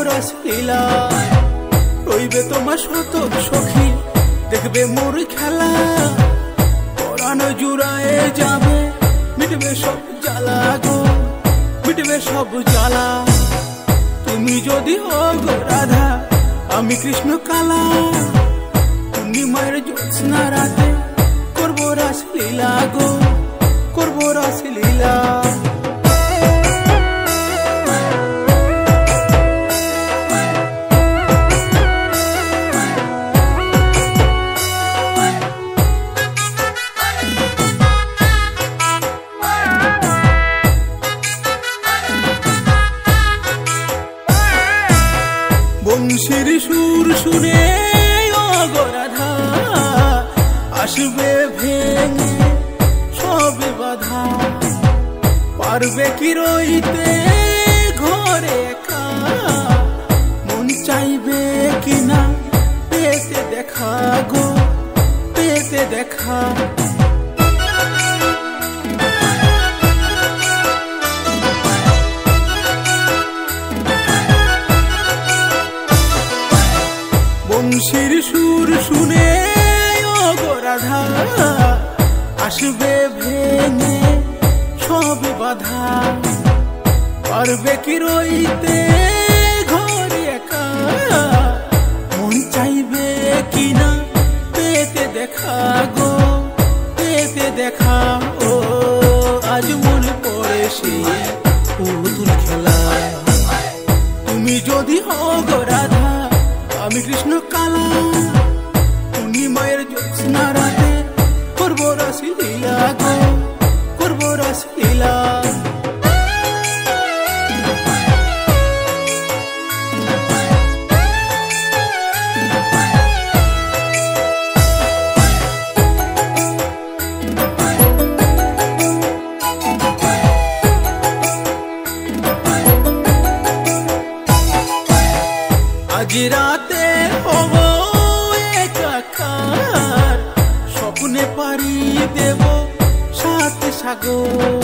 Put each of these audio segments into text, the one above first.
রাসলীলা রইবে তোমার শত সখী দেখবে মোর খেলা পরাণ জুড়ায়ে যাবে মিটবে সব জ্বালা গো মিটবে সব জ্বালা তুমি যদি হও গো রাধা আমি কৃষ্ণ কালা পূর্ণিমার জ্যোৎস্না রাতে করবো রাসলীলা গো করবো রাসলীলা বংশীর সুর শুনে ও গো রাধা আসবে ভেঙে সব বাধা পারবে কি রইতে ঘরে একা মন চাইবে কিনা পেতে দেখা গো পেতে দেখা বংশীর সুর শুনে ও গো রাধা আসবে ভেঙে সব বাধা পারবে কি রইতে ঘরে একা মন চাইবে কিনা পেতে দেখা গো পেতে দেখা ও আজ মনে পড়ে সেই পুতুল খেলা তুমি যদি হও গো রাধা আমি কৃষ্ণ কালা পূর্ণিমার জ্যোৎস্না রাতে করবো রাসলীলা গো করবো রাসলীলা আজ রাতে হব একাকার স্বপ্নে পারি দেব সাত সাগর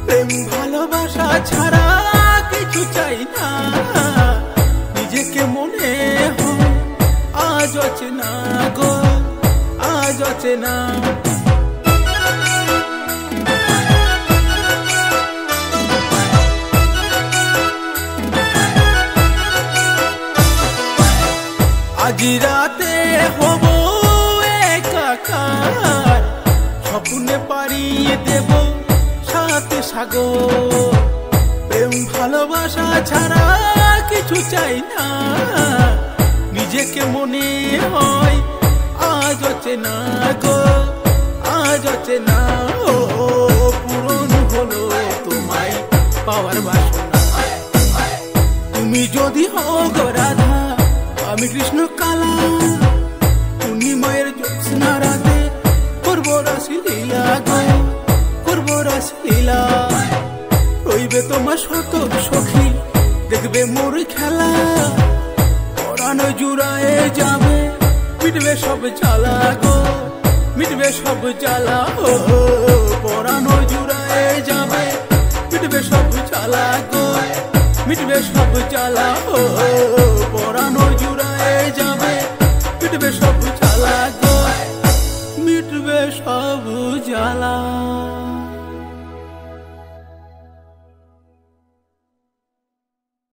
প্রেম ভালোবাসা ছাড়া কিছু চাই না নিজেকে মনে হয় আজ অচেনা গো আজ অচেনা আজ রাতে হব একাকার স্বপ্নে পারিয়ে দেব সাত সাগর প্রেম ভালোবাসা ছাড়া কিছু চাই না নিজেকে মনে হয় আজ অচেনা গো আজ অচেনা ও পূরণ হলো তোমায় পাওয়ার বাসনা তুমি যদি হও গো রাধা আমি কৃষ্ণ কালা পূর্ণিমার জ্যোৎস্না রাতে করবো রাসলীলা গো করবো রাসলীলা রইবে তোমার শত সখী দেখবে মোর খেলা পরাণ জুড়ায়ে যাবে মিটবে সব জ্বালা গো মিটবে সব জ্বালা ও পরাণ জুড়ায়ে যাবে মিটবে সব জ্বালা গো মিটবে সব জ্বালা ও পরাণ জুড়ায়ে যাবে মিটবে সব জ্বালা গো মিটবে সব জ্বালা।